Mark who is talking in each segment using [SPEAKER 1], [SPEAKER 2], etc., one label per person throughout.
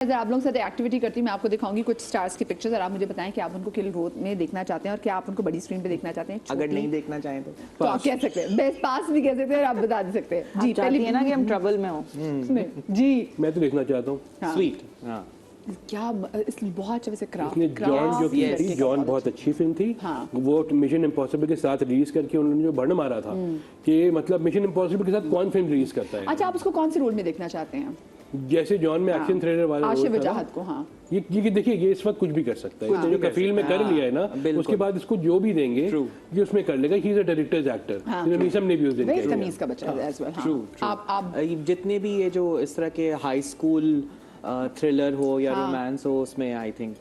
[SPEAKER 1] अगर आप लोग साथ एक्टिविटी करती मैं आपको दिखाऊंगी कुछ स्टार्स की पिक्चर्स और आप मुझे बताएं कि आप उनको किल रोड में देखना चाहते हैं और क्या आप उनको बड़ी स्क्रीन पे देखना चाहते हैं।
[SPEAKER 2] अगर नहीं देखना चाहें
[SPEAKER 1] तो आप कह सकते हैं, बेस्ट पास भी कह सकते हैं और आप बता दे सकते हैं।
[SPEAKER 3] जी पहले है ना कि हम ट्रबल में हो।
[SPEAKER 1] जी
[SPEAKER 4] मैं तो देखना चाहता हूँ
[SPEAKER 2] स्वीट। हाँ
[SPEAKER 1] क्या इसलिए बहुत अच्छा वैसे
[SPEAKER 4] इसने जॉन जो की थी, जॉन बहुत अच्छी फिल्म थी। वो मिशन इम्पॉसिबल के साथ रिलीज करके उन्होंने जो बर्न मारा था कि मतलब मिशन इम्पॉसिबल के साथ कौन फिल्म रिलीज करता है।
[SPEAKER 1] अच्छा, आप उसको कौन से रोल में देखना चाहते हैं?
[SPEAKER 4] जैसे जॉन में एक्शन थ्रिलर वाला
[SPEAKER 1] आशिफ वजाहत को। हाँ,
[SPEAKER 4] ये देखिए, ये इस वक्त कुछ भी कर सकता है। जो कफील में कर लिया है ना, उसके बाद इसको जो भी देंगे ये उसमें कर लेगा। He is a directors actor. Meesam ने भी उस दिन किया।
[SPEAKER 1] तमीज का बच्चा है एज वेल। आप
[SPEAKER 2] जितने भी ये जो इस तरह के हाई स्कूल थ्रिलर हो या रोमांस हो, उसमें आई थिंक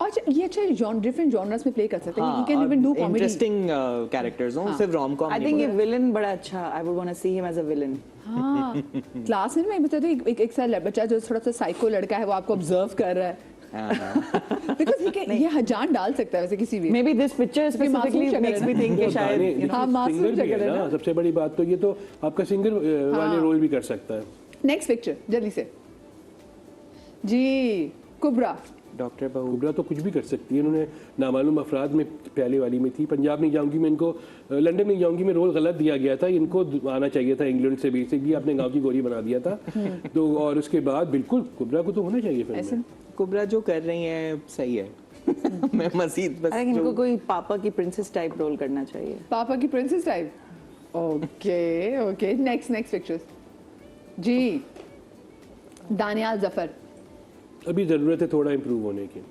[SPEAKER 1] अच्छा ये अच्छा जॉन डिफरेंट जॉनर्स में प्ले कर सकते हैं। You can even do comedy,
[SPEAKER 2] interesting characters हो, सिर्फ रोम कॉम।
[SPEAKER 3] आई थिंक ये विलन बड़ा अच्छा, I would want to see him as a villain.
[SPEAKER 1] हाँ, क्लास में मैं बता दूं एक सा बच्चा जो थोड़ा सा साइको लड़का है, वो आपको ऑब्जर्व कर रहा है। बिकॉज़ ये जान डाल सकता है वैसे किसी भी।
[SPEAKER 3] May be this picture specifically makes me think कि शायद
[SPEAKER 1] हाँ, मासूम जगह है ना।
[SPEAKER 4] सबसे बड़ी बात तो ये तो आपका सिंगर वाले रोल भी कर सकता है।
[SPEAKER 1] नेक्स्ट पिक्चर जल्दी से जी। कुबरा
[SPEAKER 2] डॉक्टर बहू।
[SPEAKER 4] कुबरा तो कुछ भी कर सकती है। इन्होंने नामालूम अफराद में पहले वाली में थी। पंजाब नहीं जाऊंगी में इनको, लंदन नहीं जाऊंगी में रोल गलत दिया गया था। इनको आना चाहिए था इंग्लैंड से, बेसिकली अपने गांव की गोरी बना दिया था। तो और उसके बाद बिल्कुल कुबरा को तो होना चाहिए फिल्म में।
[SPEAKER 2] कुबरा जो कर रही है सही है। मैं मजीद बस
[SPEAKER 3] इनको कोई पापा की प्रिंसेस टाइप रोल करना चाहिए।
[SPEAKER 1] पापा की princess type. Okay next pictures जी। दानियाल जफर।
[SPEAKER 4] अभी ज़रूरत है थोड़ा इम्प्रूव होने की।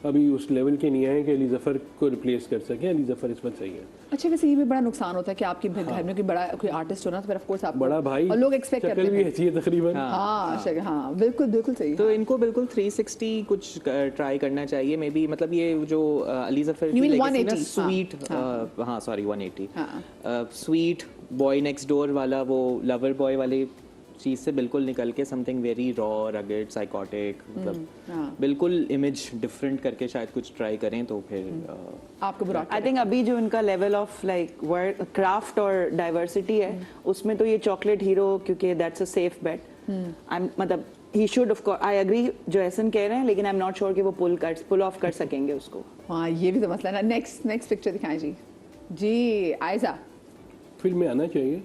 [SPEAKER 4] अभी उस लेवल के नहीं आए कि अली जफ़र को रिप्लेस कर सके। अली जफ़र इस वक्त सही है।
[SPEAKER 1] अच्छा, वैसे ये भी बड़ा नुकसान होता है कि आपके घर में कोई बड़ा कोई आर्टिस्ट हो ना, तो फिर ऑफ कोर्स आप
[SPEAKER 4] बड़ा भाई
[SPEAKER 1] और लोग एक्सपेक्ट करते
[SPEAKER 4] भी ऐसी है तकरीबन।
[SPEAKER 1] हाँ बिल्कुल सही।
[SPEAKER 2] तो इनको बिल्कुल 360 कुछ ट्राई करना चाहिए। मे बी मतलब ये जो अली जफर की लेगेसी ना, स्वीट, हाँ sorry 180, sweet boy next door वाला, वो लवर बॉय वाले चीज से बिल्कुल निकल के something very raw, rugged, psychotic, मतलब बिल्कुल इमेज डिफरेंट करके शायद कुछ ट्राई करें तो फिर
[SPEAKER 1] आपको बुरा।
[SPEAKER 3] आई थिंक अभी जो इनका level of like word craft और डाइवर्सिटी है, उसमें तो ये चॉकलेट हीरो, क्योंकि दैट्स अ सेफ बेट। मतलब he should of course, I agree जो एहसन कह रहे हैं, लेकिन आई एम नॉट श्योर कि वो पुल ऑफ कर सकेंगे उसको।
[SPEAKER 1] हाँ, ये भी तो मसला है ना। नेक्स्ट पिक्चर दिखाएं जी। आयजा।
[SPEAKER 4] फिल्म में आना चाहिए,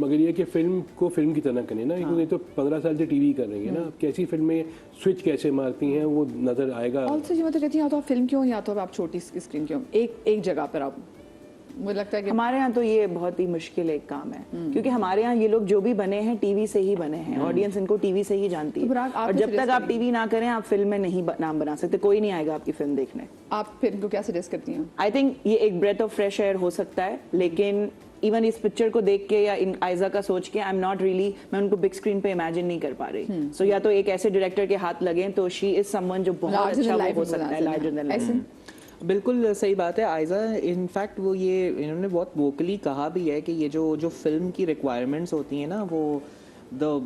[SPEAKER 4] मगर ये कि फिल्म को फिल्म की तरह करें ना। क्योंकि तो 15 साल से टीवी कर रही है ना। अब कैसी फिल्में स्विच कैसे मारती हैं वो नजर आएगा।
[SPEAKER 1] ऑल्सो जी मैं तो कहती हूँ, या तो आप फिल्म क्यों, या तो आप छोटी स्क्रीन क्यों, एक जगह पर आप। मुझे लगता है कि
[SPEAKER 3] हमारे यहाँ तो ये बहुत ही मुश्किल एक काम है, क्योंकि हमारे यहाँ ये लोग जो भी बने हैं टीवी से ही बने हैं। ऑडियंस इनको टीवी से ही जानती है। और जब तक आप टीवी ना करें, आप फिल्म में नहीं नाम बना सकते। कोई नहीं आएगा आपकी फिल्म देखने।
[SPEAKER 1] आप फिल्म को क्या सजेस्ट करती हैं?
[SPEAKER 3] आई थिंक ये एक ब्रेथ ऑफ फ्रेश एयर हो सकता है, लेकिन इवन इस पिक्चर को देख के या इन आयजा का सोच के, आई एम नॉट रियली, मैं उनको बिग स्क्रीन पे इमेजिन नहीं कर पा रही। सो या तो एक ऐसे डायरेक्टर के हाथ लगे तो शी इज समवन जो बहुत अच्छा हो सकता है, लार्जर देन लाइफ।
[SPEAKER 2] बिल्कुल सही बात है। आयजा इनफैक्ट वो ये इन्होंने बहुत वोकली कहा भी है कि ये जो फिल्म की रिक्वायरमेंट्स होती हैं ना, वो the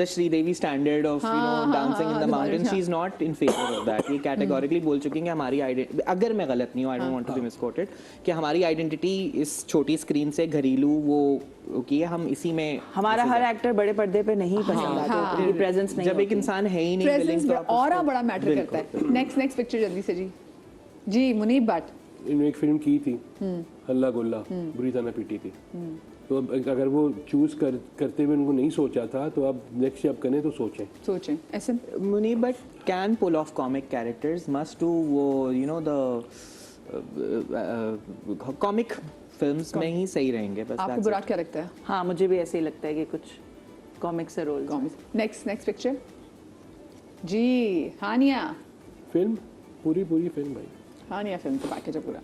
[SPEAKER 2] Sridevi standard of dancing in the mountain, she is not in favour of that. ये कैटेगोरिकली बोल चुकी हैं कि हमारी आइडेंटिटी, अगर मैं गलत नहीं हूँ, I don't want to be misquoted, कि हमारी आइडेंटिटी इस छोटी स्क्रीन से घरेलू वो की है, हम इसी में।
[SPEAKER 3] हमारा हर एक्टर बड़े पर्दे पे नहीं पसंद आता, उनकी प्रेजेंस नहीं।
[SPEAKER 2] जब एक इंसान है ही नहीं विलिंग, तो
[SPEAKER 1] और बड़ा मैटर करता है। नेक्स्ट पिक्चर जल्दी से जी। मुनीब भट्ट।
[SPEAKER 4] इन्होंने एक फिल्म की थी हल्ला गुल्ला, बुरी तरह पीटी थी। तो अब अगर वो चूज करते हुए उनको नहीं सोचा था, तो अब नेक्स्ट जब करें तो सोचें। ऐसे
[SPEAKER 2] Muneeb but can pull off comic characters, must do वो द कॉमिक फिल्म्स में ही सही रहेंगे। बस
[SPEAKER 1] आपको बुरा क्या लगता है?
[SPEAKER 3] हाँ, मुझे भी ऐसे ही लगता है कि कुछ कॉमिक से रोल।
[SPEAKER 1] नेक्स्ट पिक्चर जी। हानिया।
[SPEAKER 4] फिल्म पूरी फिल्म भाई।
[SPEAKER 1] हानिया फिल्म तो पैकेज है पूरा।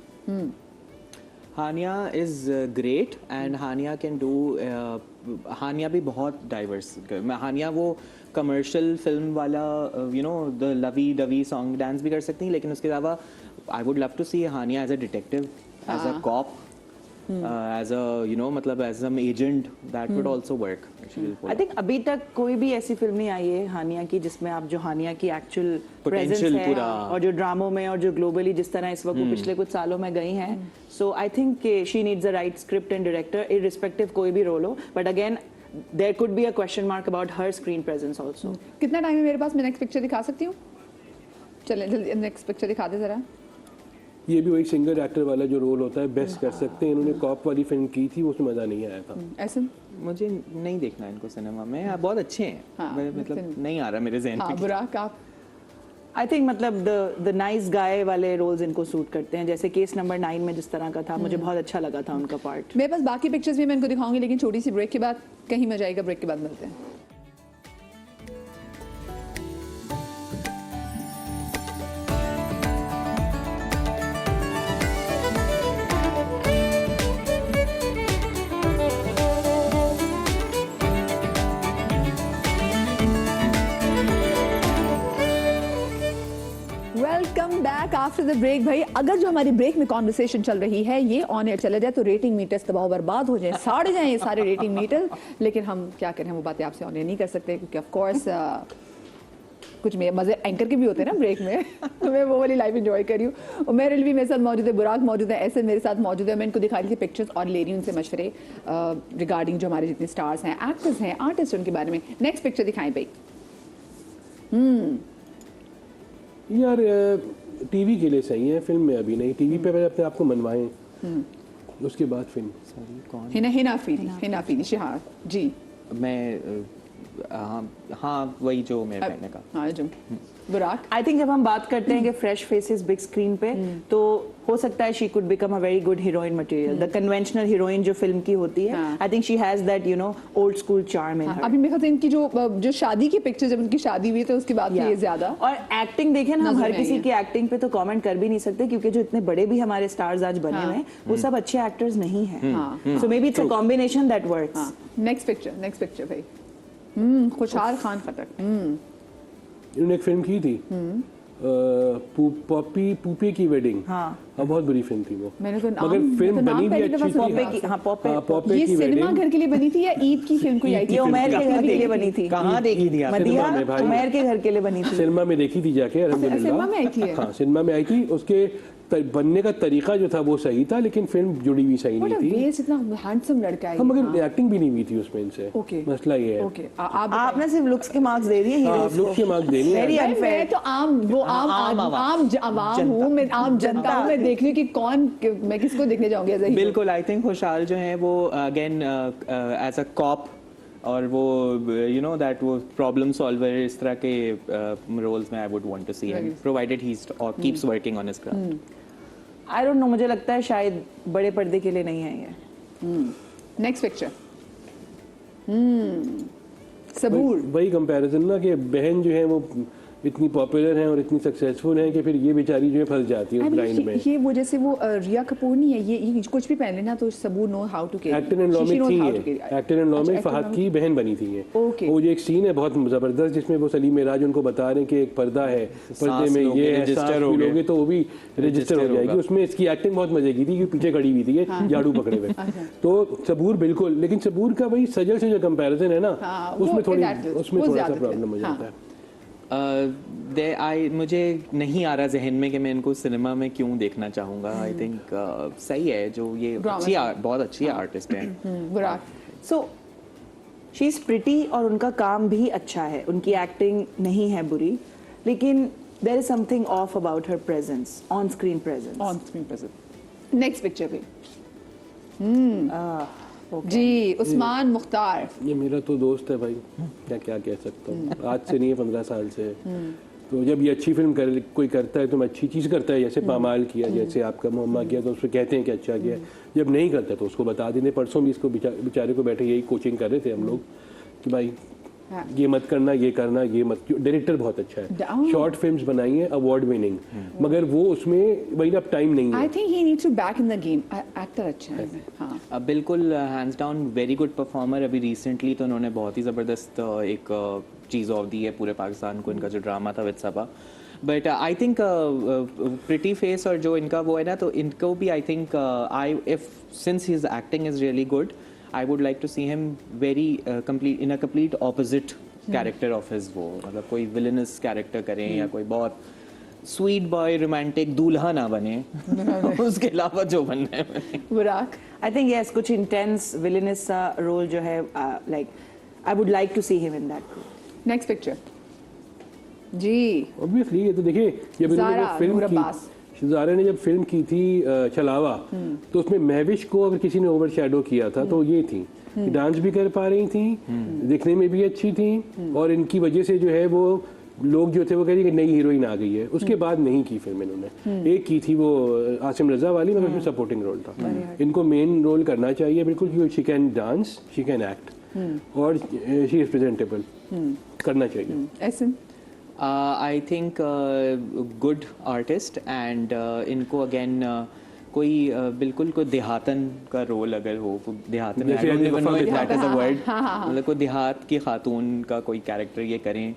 [SPEAKER 2] Hania is great and Hania can do, Hania भी बहुत डाइवर्स। हानिया वो कमर्शियल फिल्म वाला the lovey dovey song dance भी कर सकती हैं, लेकिन उसके अलावा I would love to see Hania as a detective, as a cop, as a मतलब as an agent, that would also work.
[SPEAKER 3] I think अभी तक कोई भी ऐसी फिल्म नहीं आई है हानिया की जिसमें आप जो हानिया की एक्चुअल प्रेजेंस है और जो ड्रामों में और जो ग्लोबली जिस तरह इस वक्त पिछले कुछ सालों में गई हैं, so I think she needs a right script and director, irrespective कोई भी रोल हो। But again there could be a question mark about her screen presence also.
[SPEAKER 1] कितना टाइम है मेरे पास, मैं नेक्स्ट पिक्चर दिखा सकती हूँ? चलें जल्दी नेक्स्ट पिक्चर दिखा दे जरा।
[SPEAKER 4] ये भी वही सिंगर एक्टर वाला जो रोल होता है बेस्ट कर सकते हैं। इन्होंने कॉप वाली फिल्म की थी, उसमें मजा नहीं आया था।
[SPEAKER 1] ऐसा
[SPEAKER 2] मुझे नहीं देखना इनको सिनेमा में, बहुत अच्छे हैं।
[SPEAKER 1] हाँ,
[SPEAKER 2] मतलब नहीं आ रहा मेरे ज़हन
[SPEAKER 1] हाँ
[SPEAKER 2] पे।
[SPEAKER 1] बुराक आप
[SPEAKER 3] आई थिंक मतलब द नाइस गाय वाले रोल्स इनको सूट करते हैं, जैसे केस नंबर 9 में जिस तरह का था, मुझे बहुत अच्छा लगा था उनका पार्ट।
[SPEAKER 1] मेरे पास बाकी पिक्चर्स भी मैं इनको दिखाऊंगी, लेकिन छोटी सी ब्रेक के बाद, कहीं मजा आएगा, ब्रेक के बाद मिलते हैं। Welcome back after the break. भाई अगर जो हमारी ब्रेक में कॉन्वर्सेशन चल रही है ये ऑन एयर चला जाए तो रेटिंग मीटर्स तबाह बर्बाद हो जाए, साड़े जाएं ये सारे रेटिंग मीटर। लेकिन हम क्या करें, वो बातें आपसे ऑन एयर नहीं कर सकते क्योंकि ऑफ कोर्स कुछ मजे एंकर के भी होते हैं ना ब्रेक में। तो मैं वो वाली लाइफ एंजॉय कर रही हूँ। और मेरे लिए भी मेरे साथ मौजूद है, बुराक मौजूद है, ऐसे मेरे साथ मौजूद है। मैं इनको दिखा रही थी पिक्चर्स और ले रही हूँ उनसे मशवरे रिगार्डिंग जो हमारे जितने स्टार्स हैं, एक्टर्स हैं, आर्टिस्ट, उनके बारे में। नेक्स्ट पिक्चर दिखाएं भाई।
[SPEAKER 4] यार टीवी के लिए सही है, फिल्म में अभी नहीं। टीवी पे पहले अपने आप को मनवाएं, उसके बाद फिल्म।
[SPEAKER 2] सॉरी कौन?
[SPEAKER 1] हिना फीदी शिहार जी।
[SPEAKER 2] मैं हाँ वही जो मेरे कहने का।
[SPEAKER 1] हाँ जो बुराक
[SPEAKER 3] आई थिंक जब हम बात करते हैं कि फ्रेश फेसेस बिग स्क्रीन पे, तो हो सकता है she could become a very good heroine material. The conventional heroine जो फिल्म की होती है, I think she has that you know old school charm in her.
[SPEAKER 1] अभी मेरे ख्याल से इनकी जो शादी की पिक्चर, जब उनकी शादी हुई तो उसके बाद ये ज्यादा।
[SPEAKER 3] और एक्टिंग देखें ना, हम
[SPEAKER 1] नजर
[SPEAKER 3] हर
[SPEAKER 1] में
[SPEAKER 3] किसी
[SPEAKER 1] आई है।
[SPEAKER 3] की एक्टिंग पे तो कमेंट कर भी नहीं सकते क्योंकि जो इतने बड़े भी हमारे स्टार्स आज बने हुए हैं वो सब अच्छे एक्टर्स नहीं हैं। So maybe it's a combination that works.
[SPEAKER 1] Next picture भाई। खुशहाल खान खट्टक।
[SPEAKER 4] इन्होंने एक फिल्म की थी पूपी की वेडिंग।
[SPEAKER 3] हाँ,
[SPEAKER 4] बहुत बुरी फिल्म थी वो,
[SPEAKER 1] मैंने तो
[SPEAKER 4] मगर
[SPEAKER 1] नाम
[SPEAKER 4] फिल्म बनी भी
[SPEAKER 1] पहली दफा
[SPEAKER 4] अच्छी
[SPEAKER 1] सुना।
[SPEAKER 4] थी।
[SPEAKER 3] पॉपे की, हाँ पॉपे।
[SPEAKER 1] ये
[SPEAKER 4] की
[SPEAKER 1] सिनेमा
[SPEAKER 4] वेडिंग
[SPEAKER 1] घर के लिए बनी थी या ईद की फिल्म कोई आई थी?
[SPEAKER 3] ये उमर के घर के लिए बनी थी।
[SPEAKER 2] कहाँ देखी थी आपने?
[SPEAKER 3] मदिया
[SPEAKER 4] सिनेमा में भाई।
[SPEAKER 3] उमर के घर के लिए बनी थी।
[SPEAKER 4] सिनेमा में देखी थी जाके, अल्हम्दुलिल्लाह।
[SPEAKER 1] सिनेमा में आई थी ये?
[SPEAKER 4] हाँ सिनेमा में आई थी। उसके बनने का तरीका जो था वो सही था, लेकिन फिल्म जुड़ी हुई सही
[SPEAKER 1] What
[SPEAKER 4] नहीं
[SPEAKER 1] a
[SPEAKER 4] थी।
[SPEAKER 1] waste, इतना हैंडसम लड़का है।
[SPEAKER 4] हाँ मगर एक्टिंग भी नहीं हुई थी उसमें इनसे।
[SPEAKER 1] ओके
[SPEAKER 4] मसला ये है।
[SPEAKER 1] ओके आप
[SPEAKER 3] आपने सिर्फ लुक्स के मार्क्स दे दिए
[SPEAKER 4] हाँ,
[SPEAKER 3] हीरोज
[SPEAKER 4] लोग के मार्क्स देनी है।
[SPEAKER 3] Very
[SPEAKER 1] मैं
[SPEAKER 3] unfair।
[SPEAKER 1] तो आम आवाम हूँ, मैं आम जनता हूँ। मैं देख रही हूँ कि कौन, मैं किसको देखने जाऊंगी एज अ
[SPEAKER 2] बिल्कुल। आई थिंक खुशहाल जो है वो अगेन एज अ कॉप, और वो यू नो दैट वो प्रॉब्लम सॉल्वर, इस तरह के रोल्स में I would want to see him, provided he keeps working on his craft.
[SPEAKER 3] I don't know, मुझे लगता है शायद बड़े पर्दे के लिए नहीं है ये।
[SPEAKER 1] Next picture. सबूर।
[SPEAKER 4] वही कंपैरिजन ना कि बहन जो है वो इतनी पॉपुलर हैं और इतनी सक्सेसफुल हैं कि फिर ये बेचारी जो है फंस जाती है ब्लाइंड में।
[SPEAKER 1] ये वो जैसे वो रिया कपूर नहीं है, ये कुछ भी पहन लेना तो Saboor know how to care.
[SPEAKER 4] Actor in law में थी ये, एक्टर इन लॉ में फहद की बहन बनी थी ये।
[SPEAKER 1] ओके।
[SPEAKER 4] वो जो एक सीन है बहुत जबरदस्त जिसमें वो सलीम मिराज उनको बता रहे हैं कि एक पर्दा है, पर्दे में ये रजिस्टर होगे तो वो भी रजिस्टर हो जाएगी। उसमें इसकी एक्टिंग बहुत मजे की थी कि पीछे खड़ी हुई थी ये झाड़ू पकड़े हुए। तो सबूर बिल्कुल, लेकिन सबूर का वही सजल से जो कंपैरिजन है ना, उसमें थोड़ा सा प्रॉब्लम हो जाता है।
[SPEAKER 2] मुझे नहीं आ रहा जहन में कि मैं इनको सिनेमा में क्यों देखना चाहूँगा। आई थिंक सही है जो ये बहुत अच्छी आर्टिस्ट है।
[SPEAKER 3] सो शी इज प्रिटी और उनका काम भी अच्छा है, उनकी एक्टिंग नहीं है बुरी, लेकिन there is something off about her presence, on screen presence.
[SPEAKER 1] Next picture पे जी उस्मान मुख्तार।
[SPEAKER 4] ये मेरा तो दोस्त है भाई, क्या कह सकता हूँ। आज से नहीं है, 15 साल से। तो जब ये अच्छी फिल्म कोई करता है तो मैं अच्छी चीज़ करता है, जैसे पामाल किया, जैसे आपका मोहम्मा किया, तो उसमें कहते हैं कि अच्छा किया। जब नहीं करता तो उसको बता देते। परसों भी इसको बेचारे को बैठे यही कोचिंग कर रहे थे हम लोग कि भाई ये मत करना, ये करना, ये मत। डायरेक्टर बहुत अच्छा है, शॉर्ट फिल्म्स बनाई है अवार्ड विनिंग, मगर वो उसमें वही अब टाइम नहीं है।
[SPEAKER 1] I think he needs to back in the game. Actor अच्छा है। हाँ
[SPEAKER 2] बिल्कुल, hands down very good performer. अभी रिसेंटली तो उन्होंने बहुत ही ज़बरदस्त एक चीज़ ऑफ दी है पूरे पाकिस्तान को, इनका जो ड्रामा था with Saba. But I think pretty face और जो इनका वो है ना, तो इनको भी I think if since his acting is really good, I would like to see him very complete opposite character of his। वो मतलब कोई villainous character करें या कोई बहुत स्वीट बॉय रोमांटिक दूल्हा ना बने उसके अलावा जो बनना है बने।
[SPEAKER 1] बुराक
[SPEAKER 3] आई थिंक यस कुछ इंटेंस विलेनस सा रोल जो है like I would like to see him in that role.
[SPEAKER 1] Next picture जी
[SPEAKER 4] ऑब्वियसली ये तो देखिए जब इन्होंने
[SPEAKER 1] ज़ारा,
[SPEAKER 4] जब फिल्म
[SPEAKER 1] नूर अब्बास।
[SPEAKER 4] की ज़ारा ने जब फिल्म की थी छलावा, तो उसमें महविश को अगर किसी ने ओवर शैडो किया था तो ये थी कि डांस भी कर पा रही थी, दिखने में भी अच्छी थी, और इनकी वजह से जो है वो लोग जो थे वो कह रहे कि नई हीरोइन आ गई है। उसके बाद नहीं की फिल्म इन्होंने, एक की थी वो आसिम रजा वाली, मगर उसमें सपोर्टिंग रोल था। इनको मेन रोल करना चाहिए बिल्कुल, क्योंकि she can dance, she can act और शी इज प्रेजेंटेबल, करना चाहिए।
[SPEAKER 1] ऐसे
[SPEAKER 2] I think good artist and इनको अगेन कोई बिल्कुल कोई देहातन का रोल अगर हो, देहातन
[SPEAKER 4] जैसे अली वफा में था।
[SPEAKER 2] वर्ड, मतलब कोई देहात की खातून का कोई कैरेक्टर ये करें,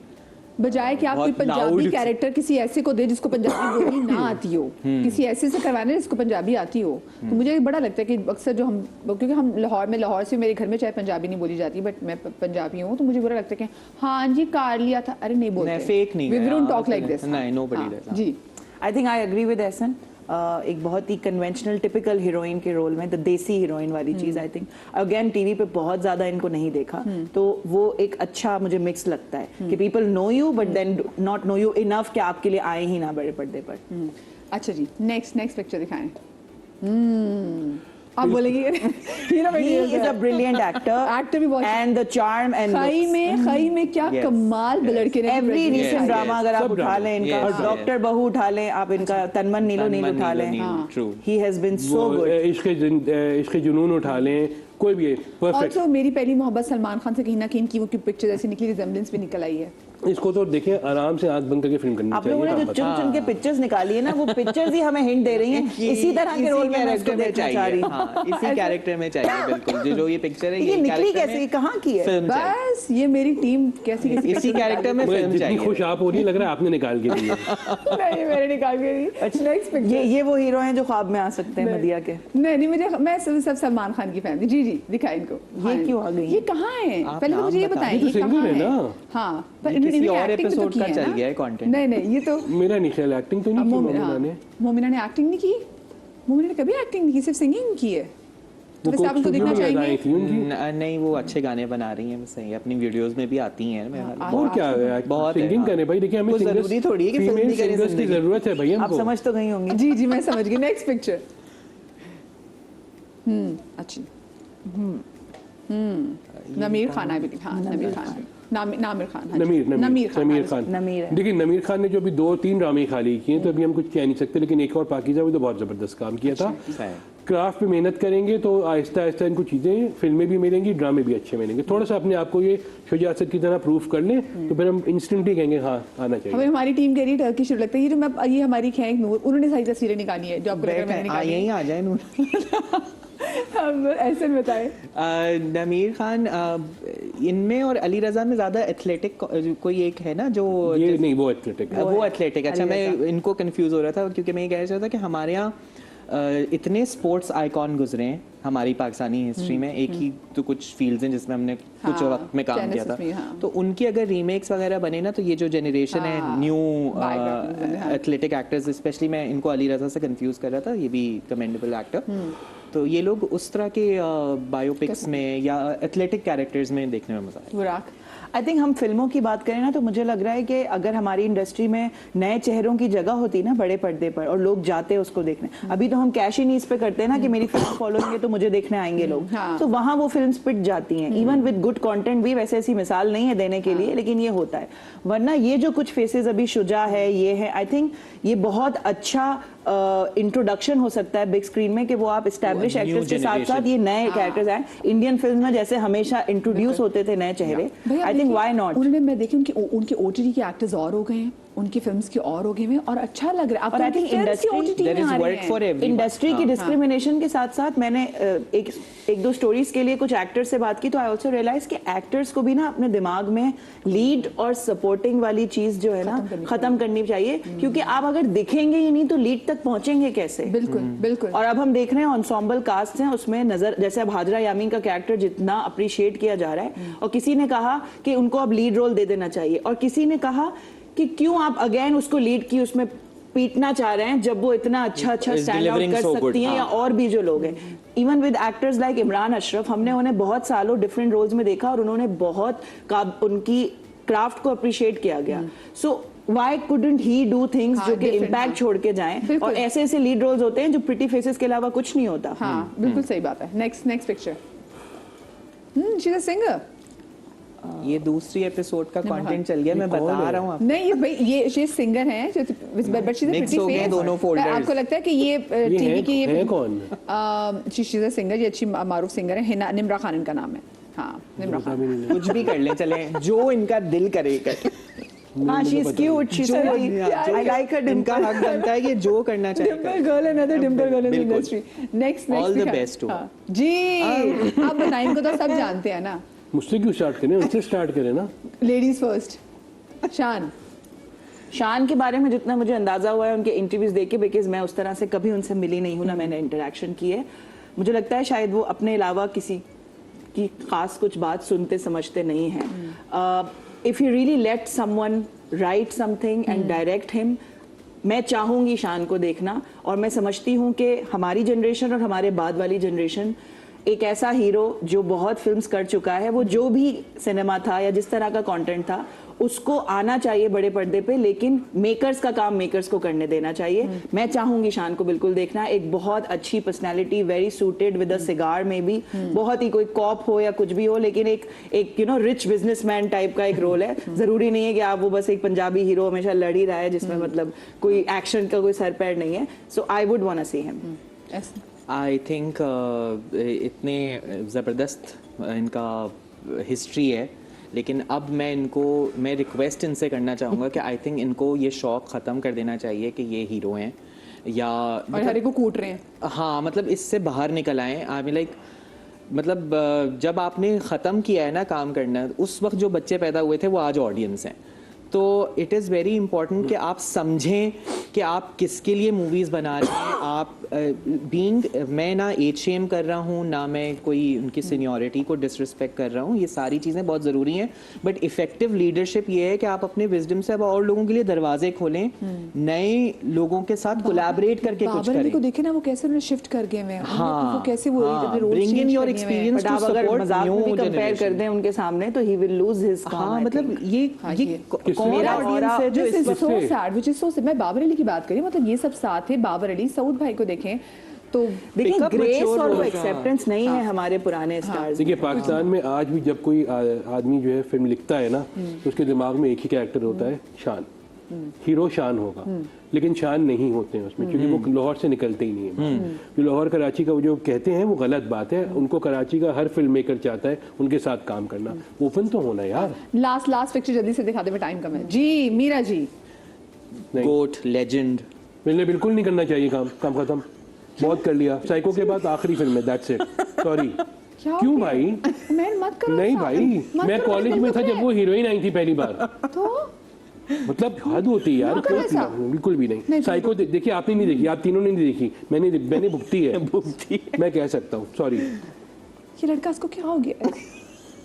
[SPEAKER 1] बजाय कि आप कोई
[SPEAKER 2] बहुत
[SPEAKER 1] पंजाबी
[SPEAKER 2] loud
[SPEAKER 1] कैरेक्टर किसी ऐसे को दे जिसको पंजाबी बोलनी ना आती हो, किसी ऐसे से करवाने जिसको पंजाबी आती हो। तो मुझे बड़ा लगता है कि अक्सर जो हम, क्योंकि हम लाहौर से, मेरे घर में चाहे पंजाबी नहीं बोली जाती, बट मैं पंजाबी हूँ, तो मुझे बुरा लगता है कि हाँ जी कार लिया था, अरे नहीं बोलते,
[SPEAKER 2] फेक नहीं
[SPEAKER 1] वी
[SPEAKER 2] है,
[SPEAKER 1] डोंट टॉक लाइक दिस।
[SPEAKER 2] नहीं, nobody does.
[SPEAKER 1] जी
[SPEAKER 3] I think I agree with Ehsan. एक बहुत ही कन्वेंशनल टिपिकल हीरोइन के रोल में, द देसी हीरोइन वाली चीज आई थिंक अगेन टीवी पे बहुत ज्यादा इनको नहीं देखा, तो वो एक अच्छा मुझे मिक्स लगता है कि people know you but then not know you enough कि आपके लिए आए ही ना बड़े पर्दे पर।
[SPEAKER 1] अच्छा जी, नेक्स्ट पिक्चर दिखाएं। आप बोलेंगे hero
[SPEAKER 3] He is a brilliant actor.
[SPEAKER 1] Actor भी बहुत
[SPEAKER 3] and the charm and
[SPEAKER 1] खई में क्या
[SPEAKER 2] Yes.
[SPEAKER 1] कमाल लड़के ने
[SPEAKER 3] every
[SPEAKER 1] represent
[SPEAKER 3] recent
[SPEAKER 1] किया है।
[SPEAKER 3] drama अगर आप
[SPEAKER 4] सब
[SPEAKER 3] उठा
[SPEAKER 4] drama.
[SPEAKER 3] लें इनका,
[SPEAKER 2] Yes,
[SPEAKER 3] डॉक्टर बहू उठा लें आप, इनका तनमन नीलो नील
[SPEAKER 2] तनमन
[SPEAKER 3] उठा
[SPEAKER 2] नीलो
[SPEAKER 3] लें,
[SPEAKER 2] नील, true.
[SPEAKER 3] he has been so
[SPEAKER 4] वो
[SPEAKER 3] good.
[SPEAKER 4] इश्क जुनून उठा लें, कोई भी परफेक्ट।
[SPEAKER 1] ऑल्सो मेरी पहली मोहब्बत सलमान खान से कहीं ना कहीं इनकी वो पिक्चर ऐसी निकली, रिजेम्बलेंस भी निकल आई है।
[SPEAKER 4] इसको तो देखिए आराम से आंख बंद करके फिल्म करनी
[SPEAKER 3] आप लोगों ने
[SPEAKER 4] चाहिए।
[SPEAKER 3] जो चुन चुन के पिक्चर्स निकाली है ना, वो पिक्चर्स ही हमें हिंट दे रही हैं इसी तरह के रोल में मैं उसको देखना चाह रही हूँ।
[SPEAKER 2] हाँ, इसी कैरेक्टर में चाहिए बिल्कुल, जो ये पिक्चर है
[SPEAKER 3] ये
[SPEAKER 2] यही
[SPEAKER 3] निकली
[SPEAKER 2] character
[SPEAKER 3] कैसे,
[SPEAKER 2] में
[SPEAKER 3] कहाँ की है?
[SPEAKER 2] फिल्म चाहिए।
[SPEAKER 1] बस ये मेरी टीम कैसी
[SPEAKER 2] इसी कैरेक्टर में
[SPEAKER 4] मगर
[SPEAKER 2] फिल्म
[SPEAKER 4] जितनी
[SPEAKER 2] चाहिए।
[SPEAKER 4] खुश आप हो रही है, लग रहा है आपने निकाल के दी है।
[SPEAKER 1] नहीं मैंने निकाल के दी। नेक्स्ट पिक्चर
[SPEAKER 3] ये वो हीरो हैं जो ख्वाब में आ सकते हैं मदिया के।
[SPEAKER 1] नहीं मुझे, मैं सब सलमान खान की फैन थी। जी दिखाएं इनको।
[SPEAKER 3] ये क्यों आ गई?
[SPEAKER 1] ये कहाँ है?
[SPEAKER 2] आप
[SPEAKER 1] पहले तो
[SPEAKER 2] नाम
[SPEAKER 1] मुझे ये
[SPEAKER 2] बताएं।
[SPEAKER 1] बताएं,
[SPEAKER 4] ये तो
[SPEAKER 1] ये
[SPEAKER 4] सिंगल
[SPEAKER 1] कहाँ
[SPEAKER 4] है
[SPEAKER 1] है?
[SPEAKER 4] ना?
[SPEAKER 1] हाँ पर
[SPEAKER 2] ये
[SPEAKER 1] इन्होंने
[SPEAKER 2] किसी
[SPEAKER 1] भी
[SPEAKER 2] और
[SPEAKER 1] एक्टिंग तो
[SPEAKER 2] episode
[SPEAKER 1] की
[SPEAKER 2] का
[SPEAKER 1] है
[SPEAKER 2] चल
[SPEAKER 1] ना?
[SPEAKER 2] गया है content।
[SPEAKER 1] नहीं ये तो
[SPEAKER 4] मेरा नहीं ख्याल एक्टिंग तो नहीं की मोमिना ने।
[SPEAKER 1] मोमिना ने एक्टिंग नहीं की। मोमिना ने कभी एक्टिंग नहीं की, सिर्फ सिंगिंग की है। तो वैसे आप उनको देखना चाहेंगे?
[SPEAKER 4] थी उनकी।
[SPEAKER 2] नहीं, वो अच्छे गाने बना रही हैं, सही अपनी वीडियोस में भी आती हैं।
[SPEAKER 4] और क्या है,
[SPEAKER 2] बहुत है,
[SPEAKER 4] सिंगिंग
[SPEAKER 2] हाँ।
[SPEAKER 4] करे भाई। देखिए हमें
[SPEAKER 2] वो
[SPEAKER 4] सिंगर्स,
[SPEAKER 2] जरूरी थोड़ी है कि फिल्म
[SPEAKER 4] फीमेल
[SPEAKER 2] भी करे
[SPEAKER 4] सिंगर्स की
[SPEAKER 2] जिंदगी।
[SPEAKER 4] जरूरत है भाई
[SPEAKER 3] आप
[SPEAKER 4] हमको।
[SPEAKER 3] समझ तो गई होंगी।
[SPEAKER 1] जी मैं समझ गई। Next picture. अच्छी। नमीर खान आई बिलीव। हाँ नमीर खान, नामिर खान। हाँ जी।
[SPEAKER 4] नमीर खान।
[SPEAKER 3] नमीर है।
[SPEAKER 4] देखिए नमीर खान ने जो अभी 2-3 ड्रामे खाली किए हैं, तो अभी हम कुछ कह नहीं सकते, लेकिन एक और पाकीज़ा भी तो बहुत जबरदस्त काम किया था। क्राफ्ट पे मेहनत करेंगे तो आहिस्ता आहिस्ता इनको चीज़ें, फिल्में भी मिलेंगी, ड्रामे भी अच्छे मिलेंगे। थोड़ा सा अपने आप को ये शुजात की तरह प्रूफ कर लें, तो फिर हम इंस्टेंटली कहेंगे हाँ आना चाहिए।
[SPEAKER 1] हमें हमारी टीम कह रही है टर्किश लगता है। ये हमारी खैंग नूर, उन्होंने सारी तस्वीरें निकाली है जो आपको लग रहा है मैंने निकाली है।
[SPEAKER 2] यहीं आ जाए नूर।
[SPEAKER 1] अब ऐसे में बताएं।
[SPEAKER 2] नमीर खान इनमें और अली रजा में ज्यादा एथलेटिक कोई एक है ना जो
[SPEAKER 4] ये नहीं, वो एथलेटिक है।
[SPEAKER 2] वो एथलेटिक। अच्छा मैं इनको कंफ्यूज हो रहा था क्योंकि मैं ये कह रहा था कि हमारे यहाँ इतने स्पोर्ट्स आइकॉन गुजरे हैं हमारी पाकिस्तानी हिस्ट्री में। एक ही तो कुछ फील्ड्स हैं जिसमें हमने कुछ
[SPEAKER 1] हाँ,
[SPEAKER 2] वक्त में काम किया
[SPEAKER 1] Genesis में,
[SPEAKER 2] था,
[SPEAKER 1] हाँ।
[SPEAKER 2] तो उनकी अगर रीमेक्स वगैरह बने ना, तो ये जो जनरेशन है न्यू एथलेटिक एक्टर्स, स्पेशली मैं इनको अली रजा से कंफ्यूज कर रहा था, ये भी कमेंडेबल एक्टर। तो ये लोग उस तरह के बायोपिक्स में या एथलेटिक कैरेक्टर्स में देखने में मजा आया।
[SPEAKER 1] बुराक।
[SPEAKER 3] आई थिंक हम फिल्मों की बात करें ना, तो मुझे लग रहा है कि अगर हमारी इंडस्ट्री में नए चेहरों की जगह होती ना बड़े पर्दे पर, और लोग जाते उसको देखने। अभी तो हम कैश ही नहीं इस पे करते ना कि मेरी फिल्म फॉलोइंग है तो मुझे देखने आएंगे लोग,
[SPEAKER 1] हाँ।
[SPEAKER 3] तो वहाँ वो फिल्म पिट जाती हैं। इवन विद गुड कंटेंट भी, वैसे ऐसी मिसाल नहीं है देने के लिए, लेकिन ये होता है। वरना ये जो कुछ फेसेस अभी शुजा है, ये है, आई थिंक ये बहुत अच्छा इंट्रोडक्शन हो सकता है बिग स्क्रीन में, कि वो आप एस्टैब्लिश एक्टर्स के साथ साथ ये नए कैरेक्टर्स आए। इंडियन फिल्म में जैसे हमेशा इंट्रोड्यूस होते थे नए चेहरे, आई थिंक व्हाई नॉट।
[SPEAKER 1] उन्होंने, मैं देखी उनके ओटीटी के एक्टर्स और हो गए हैं, उनकी फिल्म्स के और हो गए हैं, और अच्छा लग रहा है।
[SPEAKER 3] और I think इंडस्ट्री की डिस्क्रिमिनेशन के साथ साथ मैंने एक दो स्टोरीज के लिए कुछ एक्टर्स से बात की, तो आई ऑल्सो रियलाइज कि एक्टर्स को भी ना अपने दिमाग में लीड और सपोर्टिंग वाली चीज जो है ना खत्म करनी चाहिए, क्योंकि आप अगर दिखेंगे ही नहीं तो लीड तक पहुंचेंगे कैसे?
[SPEAKER 1] बिल्कुल।
[SPEAKER 3] और अब हम देख रहे हैं एंसेंबल कास्ट हैं, उसमें नजर, जैसे अब हाजरा यामीन का कैरेक्टर जितना अप्रिशिएट किया जा रहा है, और किसी ने कहा कि उनको अब लीड रोल दे देना चाहिए, और किसी ने कहा कि क्यों आप अगेन उसको लीड की उसमें पीटना चाह रहे हैं जब वो इतना अच्छा
[SPEAKER 2] Is
[SPEAKER 3] स्टैंड आउट
[SPEAKER 2] delivering
[SPEAKER 3] कर
[SPEAKER 2] so good,
[SPEAKER 3] सकती हैं, या
[SPEAKER 2] हाँ।
[SPEAKER 3] और भी जो लोग हैं. Even with actors like Imran Ashraf, हमने उन्हें बहुत सालों डिफरेंट रोल्स में देखा और उन्होंने बहुत उनकी क्राफ्ट को अप्रिशिएट किया गया. So why couldn't he do things
[SPEAKER 1] हाँ,
[SPEAKER 3] जो कि
[SPEAKER 1] different,
[SPEAKER 3] इम्पैक्ट
[SPEAKER 1] हाँ।
[SPEAKER 3] छोड़ के जाएं.
[SPEAKER 1] बिल्कुल।
[SPEAKER 3] और ऐसे ऐसे लीड रोल्स होते हैं जो प्रिटी फेसेस के अलावा कुछ नहीं होता.
[SPEAKER 1] हाँ बिल्कुल सही बात है. Next picture. She is a singer.
[SPEAKER 2] ये दूसरी एपिसोड का कंटेंट चल गया, मैं बता रहा हूँ आपको.
[SPEAKER 1] नहीं ये भाई ये सिंगर हैं जो बट शी इज
[SPEAKER 2] Mix हो गए दोनों folders.
[SPEAKER 1] आपको लगता है कि ये टीवी की
[SPEAKER 4] है कौन?
[SPEAKER 1] शी इज अ सिंगर, ये अच्छी मारूफ सिंगर है. हिना निम्रा खान इनका नाम है. हाँ निम्रा खान.
[SPEAKER 2] कुछ भी कर ले, चले जो इनका दिल करे कर.
[SPEAKER 3] हाँ, she is cute, she is I like her
[SPEAKER 2] इनका हक बनता है कि जो करना चाहिए
[SPEAKER 1] dimple girl another dimple girl in
[SPEAKER 2] बिल्कुल.
[SPEAKER 1] Industry. Next
[SPEAKER 2] All the best to her.
[SPEAKER 1] जी आप बताएं, इनको तो सब जानते हैं ना.
[SPEAKER 4] मुझसे क्यों स्टार्ट करें, उनसे स्टार्ट करें ना.
[SPEAKER 1] Ladies first. शान.
[SPEAKER 3] शान के बारे में जितना मुझे अंदाजा हुआ है उनके इंटरव्यूज देख के, बिकॉज मैं उस तरह से कभी उनसे मिली नहीं हूं, ना मैंने इंटरेक्शन की है. मुझे लगता है शायद वो अपने अलावा किसी की खास कुछ बात सुनते समझते नहीं हैं. If you really let someone write something and direct him, मैं चाहूंगी शान को देखना. और मैं समझती हूँ कि हमारी जनरेशन और हमारे बाद वाली जनरेशन एक ऐसा हीरो जो बहुत फिल्म्स कर चुका है, वो जो भी सिनेमा था या जिस तरह का कंटेंट था उसको आना चाहिए बड़े पर्दे पे, लेकिन मेकर्स का काम मेकर्स को करने देना चाहिए. मैं चाहूंगी शान को बिल्कुल देखना. एक बहुत अच्छी personality, very suited with a cigar में भी, बहुत ही कोई कॉप हो या कुछ भी हो, लेकिन एक you know rich businessman type का एक रोल है. जरूरी नहीं है कि आप वो बस एक पंजाबी हीरो हमेशा लड़ ही रहा है जिसमें मतलब कोई एक्शन का कोई सर पैर नहीं है. So I would want to see him.
[SPEAKER 2] I think इतने ज़बरदस्त इनका हिस्ट्री है, लेकिन अब मैं रिक्वेस्ट इनसे करना चाहूँगा कि आई थिंक इनको ये शौक ख़त्म कर देना चाहिए कि ये हीरो हैं या
[SPEAKER 1] और हर एक को कूट रहे हैं.
[SPEAKER 2] हाँ मतलब इससे बाहर निकल आएँ. आई मीन लाइक मतलब जब आपने ख़त्म किया है ना काम करना, उस वक्त जो बच्चे पैदा हुए थे वो आज ऑडियंस हैं. तो इट इज़ वेरी इंपॉर्टेंट कि आप समझें कि आप किसके लिए मूवीज़ बना रहे हैं. आप मैं ना एज शेम कर रहा हूँ, ना मैं कोई उनकी सीनियरिटी को डिसरिस्पेक्ट कर रहा हूँ. ये सारी चीज़ें बहुत ज़रूरी हैं, बट इफ़ेक्टिव लीडरशिप ये है कि आप अपने विजडम से अब और लोगों के लिए दरवाजे खोलें, नए लोगों के साथ कोलैबोरेट करके कुछ
[SPEAKER 1] बाबर अली
[SPEAKER 2] करें.
[SPEAKER 1] को देखे ना, वो कैसे उन्होंने शिफ्ट कर गए हैं. वो कैसे वो अपने role
[SPEAKER 2] Bring in
[SPEAKER 1] change
[SPEAKER 2] your
[SPEAKER 1] कर लिए हैं.
[SPEAKER 2] experience
[SPEAKER 3] बट आप
[SPEAKER 2] to
[SPEAKER 3] अगर
[SPEAKER 2] support
[SPEAKER 3] मजाक में
[SPEAKER 2] new
[SPEAKER 3] भी कंपेयर कर
[SPEAKER 2] generation.
[SPEAKER 3] दें उनके सामने तो he will lose his calm.
[SPEAKER 2] हाँ मतलब ये कौन
[SPEAKER 3] मेरा
[SPEAKER 2] ऑडियंस है जो
[SPEAKER 1] This
[SPEAKER 2] इस
[SPEAKER 1] is
[SPEAKER 2] वक्त
[SPEAKER 1] so sad, which is so sad. मैं बाबर अली की बात करी, मतलब ये सब साथ है. बाबर अली, सऊद भाई को देखें तो
[SPEAKER 3] देखिए
[SPEAKER 2] Pick up
[SPEAKER 3] ग्रेस
[SPEAKER 2] mature
[SPEAKER 3] और वो
[SPEAKER 2] roles,
[SPEAKER 3] एक्सेप्टेंस नहीं है हमारे पुराने स्टार्स.
[SPEAKER 4] देखिए पाकिस्तान में आज भी जब कोई आदमी जो है फिल्म लिखता है ना, तो उसके दिमाग में एक ही कैरेक्टर होता है, शान. हीरो शान होगा, लेकिन शान नहीं होते हैं उसमें, क्योंकि वो लाहौर से निकलते ही नहीं है. जो लाहौर कराची का वो जो कहते हैं वो गलत बात है. उनको कराची का हर फिल्म मेकर चाहता है उनके साथ काम करना. ओपन तो होना यार.
[SPEAKER 1] लास्ट पिक्चर जल्दी से दिखा दे, मैं टाइम कम है. जी मीरा जी.
[SPEAKER 2] गोट लेजेंड.
[SPEAKER 4] मैंने बिल्कुल नहीं करना चाहिए काम खत्म. बहुत कर लिया. साइको के बाद आखिरी फिल्म है, दैट्स इट. सॉरी.
[SPEAKER 1] क्या हो
[SPEAKER 4] क्यों
[SPEAKER 1] गया?
[SPEAKER 4] भाई?
[SPEAKER 1] मैं मत करो
[SPEAKER 4] नहीं
[SPEAKER 1] ऐसा.
[SPEAKER 4] भाई,
[SPEAKER 1] मत
[SPEAKER 4] मैं
[SPEAKER 1] करो,
[SPEAKER 4] कॉलेज में था जब वो हीरोइन आई थी पहली बार.
[SPEAKER 1] तो
[SPEAKER 4] मतलब हद होती है यार.
[SPEAKER 1] ना करो ऐसा.
[SPEAKER 4] बिल्कुल भी
[SPEAKER 1] नहीं,
[SPEAKER 4] नहीं. साइको देखिए, आपने नहीं देखी, आप तीनों ने नहीं देखी, मैंने भुगती है. मैं कह सकता हूँ. सॉरी.
[SPEAKER 1] ये लड़का इसको क्या हो गया है?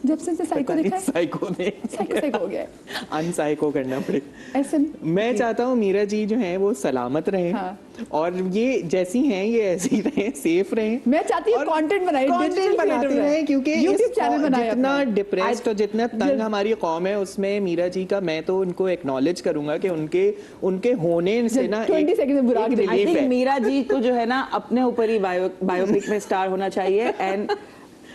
[SPEAKER 1] जब से साइको देखा है,
[SPEAKER 2] साइको ने
[SPEAKER 1] साइको हो गया है.
[SPEAKER 2] अनसाइको करना पड़ेगा.
[SPEAKER 1] ऐसे
[SPEAKER 2] मैं चाहता हूँ मीरा जी जो हैं वो सलामत रहें.
[SPEAKER 1] हाँ.
[SPEAKER 2] और ये जैसी हैं ये ऐसी ही रहें, सेफ रहें.
[SPEAKER 1] मैं चाहती हूँ
[SPEAKER 2] और
[SPEAKER 1] कंटेंट बनाए,
[SPEAKER 2] कंटेंट बनाते रहें, क्योंकि
[SPEAKER 1] YouTube
[SPEAKER 2] इस
[SPEAKER 1] चैनल बनाए
[SPEAKER 2] जितना
[SPEAKER 1] अपना.
[SPEAKER 2] डिप्रेस्ड और जितना तंग हमारी कौम है, उसमें मीरा जी का मैं तो उनको एक्नॉलेज करूंगा कि उनके होने से ना
[SPEAKER 1] 20 सेकंड में बुरा
[SPEAKER 2] एक
[SPEAKER 1] के लिए.
[SPEAKER 3] आई
[SPEAKER 2] relief
[SPEAKER 3] थिंक
[SPEAKER 2] है.
[SPEAKER 3] मीरा जी को जो है ना अपने ऊपर ही बायोपिक में स्टार होना चाहिए. एंड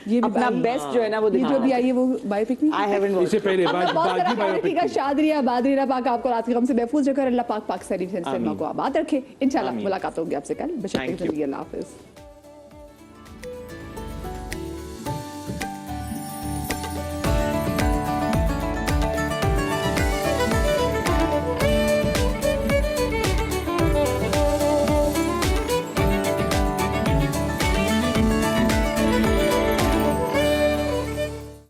[SPEAKER 1] ये भी
[SPEAKER 3] अपना
[SPEAKER 1] बाई-
[SPEAKER 3] बेस्ट जो है ना वो
[SPEAKER 1] ये जो भी आई है वो बायोपिक नहीं.
[SPEAKER 3] आई हैवंट
[SPEAKER 4] इससे पहले
[SPEAKER 1] अब मैं बहुत
[SPEAKER 4] बाकी बायोपिक थी.
[SPEAKER 1] शादरिया बादरिया पाक आपको रात के गम से महफूज रखे. अल्लाह पाक पाकिस्तानी सिनेमा को आबाद रखे. इंशाल्लाह
[SPEAKER 2] आमीन.
[SPEAKER 1] मुलाकात होगी आपसे कल.
[SPEAKER 2] Thank
[SPEAKER 1] बशर्ते
[SPEAKER 2] you.
[SPEAKER 1] जिंदगी. अल्लाह हाफिज.